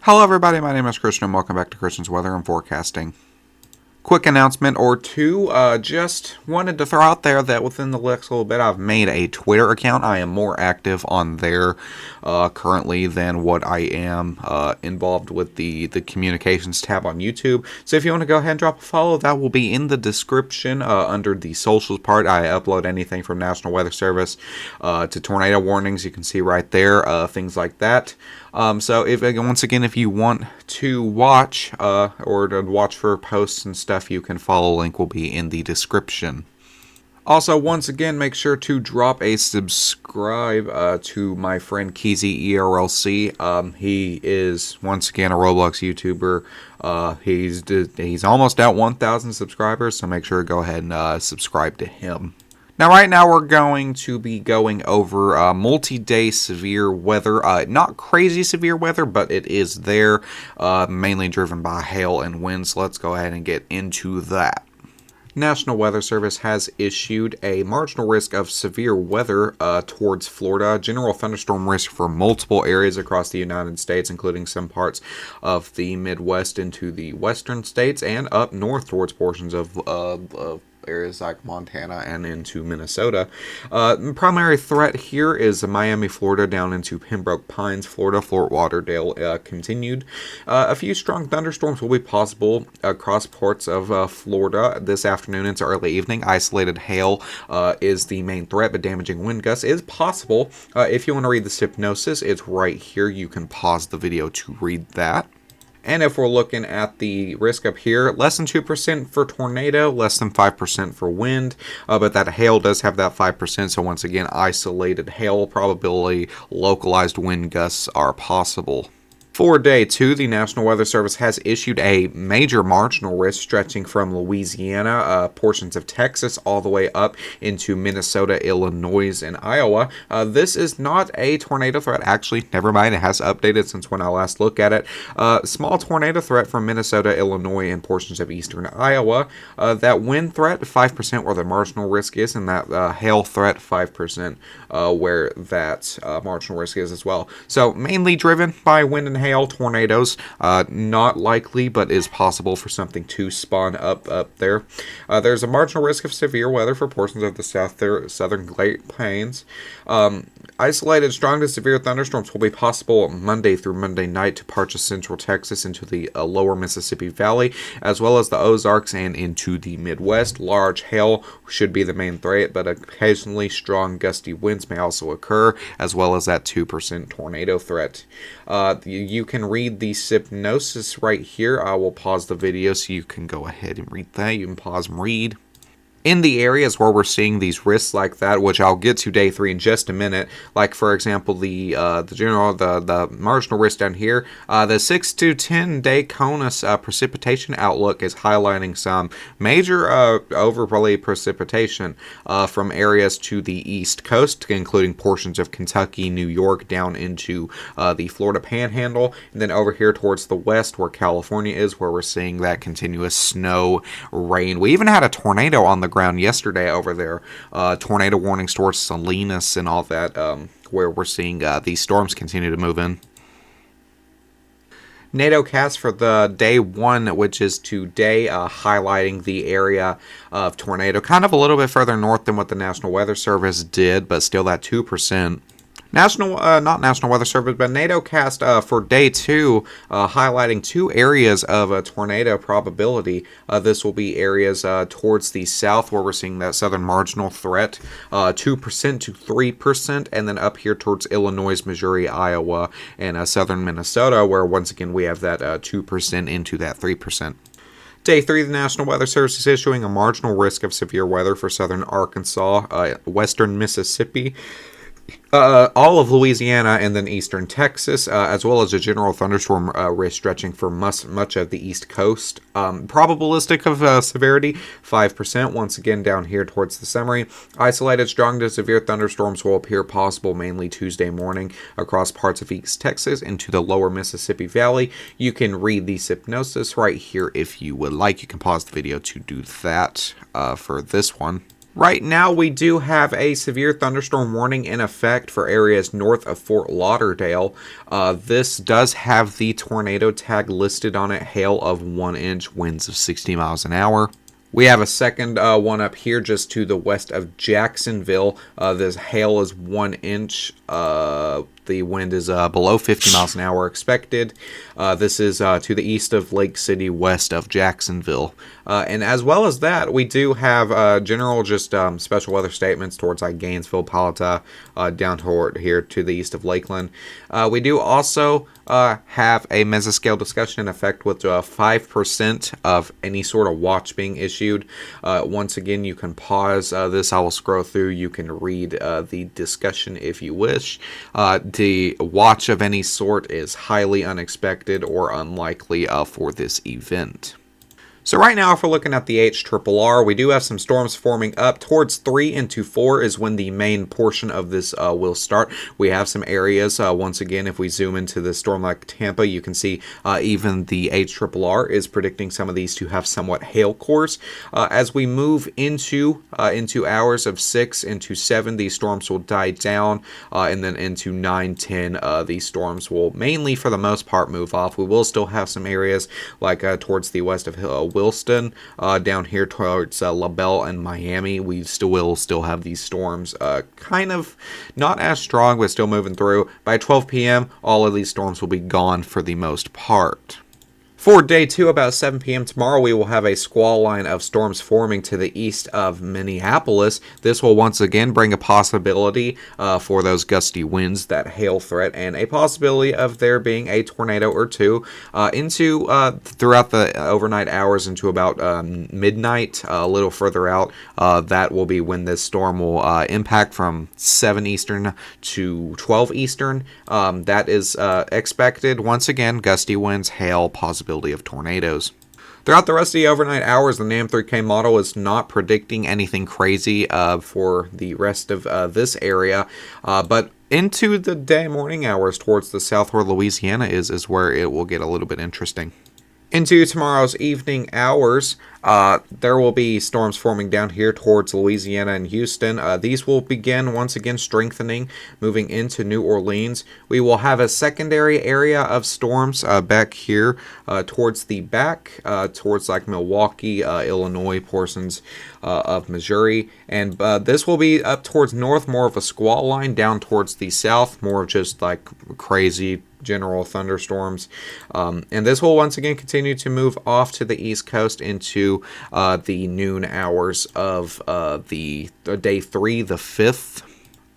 Hello everybody, my name is Christian and welcome back to Christian's Weather and Forecasting. Quick announcement or two, just wanted to throw out there that within the next little bit I've made a Twitter account. I am more active on there currently than what I am involved with the communications tab on YouTube. So if you want to go ahead and drop a follow, that will be in the description under the socials part. I upload anything from National Weather Service to tornado warnings. You can see right there, things like that. So once again, if you want to watch or to watch for posts and stuff, you can follow. Link will be in the description. Also, once again, make sure to drop a subscribe to my friend Keezy ERLC. He is once again a Roblox YouTuber. He's almost at 1,000 subscribers, so make sure to go ahead and subscribe to him. Now, right now, we're going to be going over multi-day severe weather. Not crazy severe weather, but it is there, mainly driven by hail and winds. Let's go ahead and get into that. National Weather Service has issued a marginal risk of severe weather towards Florida. General thunderstorm risk for multiple areas across the United States, including some parts of the Midwest into the western states and up north towards portions of areas like Montana and into Minnesota. Primary threat here is Miami, Florida, down into Pembroke Pines, Florida. Fort Lauderdale continued. A few strong thunderstorms will be possible across parts of Florida this afternoon into early evening. Isolated hail is the main threat, but damaging wind gusts is possible. If you want to read the hypnosis, it's right here. You can pause the video to read that. And if we're looking at the risk up here, less than 2% for tornado, less than 5% for wind, but that hail does have that 5%, so once again, isolated hail probability, localized wind gusts are possible. For day 2, the National Weather Service has issued a major marginal risk stretching from Louisiana, portions of Texas, all the way up into Minnesota, Illinois, and Iowa. This is not a tornado threat. Actually, never mind. It has updated since when I last looked at it. Small tornado threat from Minnesota, Illinois, and portions of eastern Iowa. That wind threat, 5% where the marginal risk is, and that hail threat, 5% where that marginal risk is as well. So mainly driven by wind and hail. Tornadoes, not likely, but is possible for something to spawn up there. There's a marginal risk of severe weather for portions of the southern Great Plains. Isolated strong to severe thunderstorms will be possible Monday through Monday night to parts of central Texas into the lower Mississippi Valley, as well as the Ozarks and into the Midwest. Large hail should be the main threat, but occasionally strong gusty winds may also occur, as well as that 2% tornado threat. You can read the hypnosis right here. I will pause the video so you can go ahead and read that. You can pause and read. In the areas where we're seeing these risks like that, which I'll get to day 3 in just a minute, like for example the marginal risk down here, the 6 to 10 day CONUS precipitation outlook is highlighting some major overlay precipitation from areas to the east coast, including portions of Kentucky, New York, down into the Florida Panhandle, and then over here towards the west where California is, where we're seeing that continuous snow, rain. We even had a tornado on the ground yesterday over there. Tornado warnings towards Salinas and all that, where we're seeing these storms continue to move in. NATOcast for the day 1, which is today, highlighting the area of tornado, kind of a little bit further north than what the National Weather Service did, but still that 2%. Not National Weather Service, but NATOcast for day 2, highlighting 2 areas of a tornado probability. This will be areas towards the south where we're seeing that southern marginal threat, 2% to 3%, and then up here towards Illinois, Missouri, Iowa, and southern Minnesota, where once again we have that 2% into that 3%. Day 3, the National Weather Service is issuing a marginal risk of severe weather for southern Arkansas, western Mississippi, all of Louisiana, and then eastern Texas, as well as a general thunderstorm risk stretching for much of the east coast. Probabilistic of severity, 5%, once again down here towards the summary. Isolated strong to severe thunderstorms will appear possible mainly Tuesday morning across parts of east Texas into the lower Mississippi Valley. You can read the hypnosis right here if you would like. You can pause the video to do that for this one. Right now, we do have a severe thunderstorm warning in effect for areas north of Fort Lauderdale. This does have the tornado tag listed on it, hail of 1 inch, winds of 60 miles an hour. We have a second one up here just to the west of Jacksonville. This hail is 1 inch. The wind is below 50 miles an hour expected. This is to the east of Lake City, west of Jacksonville. And as well as that, we do have general just special weather statements towards like Gainesville, Palata, down toward here to the east of Lakeland. We do also have a mesoscale discussion in effect with 5% of any sort of watch being issued. Once again, you can pause this. I will scroll through. You can read the discussion if you wish. The watch of any sort is highly unexpected or unlikely for this event. So right now, if we're looking at the HRRR, we do have some storms forming up. Towards 3 into 4 is when the main portion of this will start. We have some areas, once again, if we zoom into the storm like Tampa, you can see even the HRRR is predicting some of these to have somewhat hail cores. As we move into hours of 6 into 7, these storms will die down, and then into 9, 10, these storms will mainly, for the most part, move off. We will still have some areas like towards the west of Williston, down here towards LaBelle and Miami. We will still have these storms kind of not as strong, but still moving through. By 12 p.m., all of these storms will be gone for the most part. For day 2, about 7 p.m. tomorrow, we will have a squall line of storms forming to the east of Minneapolis. This will once again bring a possibility for those gusty winds, that hail threat, and a possibility of there being a tornado or two into throughout the overnight hours into about midnight, a little further out. That will be when this storm will impact from 7 Eastern to 12 Eastern. That is expected. Once again, gusty winds, hail, possibility of tornadoes. Throughout the rest of the overnight hours, the NAM3K model is not predicting anything crazy for the rest of this area, but into the morning hours towards the south where Louisiana is where it will get a little bit interesting. Into tomorrow's evening hours, there will be storms forming down here towards Louisiana and Houston. These will begin once again strengthening, moving into New Orleans. We will have a secondary area of storms back here towards the back, towards like Milwaukee, Illinois, portions of Missouri. And this will be up towards north, more of a squall line, down towards the south, more of just like crazy general thunderstorms, and this will once again continue to move off to the east coast into the noon hours of the day 3, the 5th.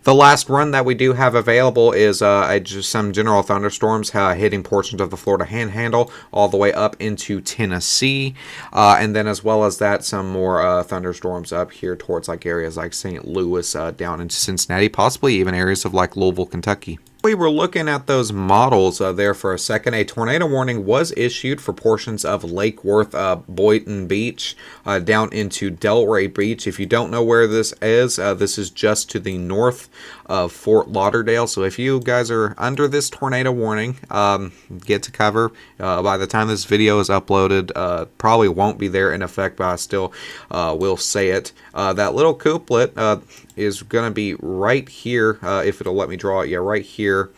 The last run that we do have available is just some general thunderstorms hitting portions of the Florida Panhandle all the way up into Tennessee, and then as well as that, some more thunderstorms up here towards like areas like St. Louis, down into Cincinnati, possibly even areas of like Louisville, Kentucky. We were looking at those models there for a second. A tornado warning was issued for portions of Lake Worth, Boynton Beach, down into Delray Beach. If you don't know where this is just to the north of Fort Lauderdale. So if you guys are under this tornado warning, get to cover. By the time this video is uploaded, probably won't be there in effect, but I still will say it. That little couplet is going to be right here, if it'll let me draw it. Yeah, right here,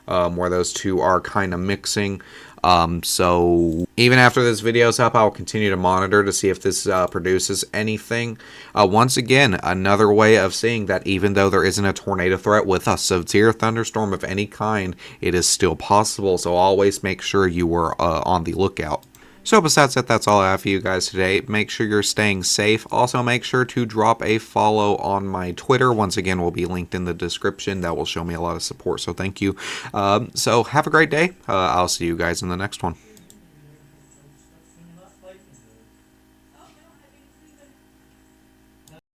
where those two are kind of mixing. So even after this video is up, I will continue to monitor to see if this produces anything. Once again, another way of seeing that even though there isn't a tornado threat with a severe thunderstorm of any kind, it is still possible. So always make sure you are on the lookout. So besides that, that's all I have for you guys today. Make sure you're staying safe. Also, make sure to drop a follow on my Twitter. Once again, will be linked in the description. That will show me a lot of support, so thank you. So have a great day. I'll see you guys in the next one.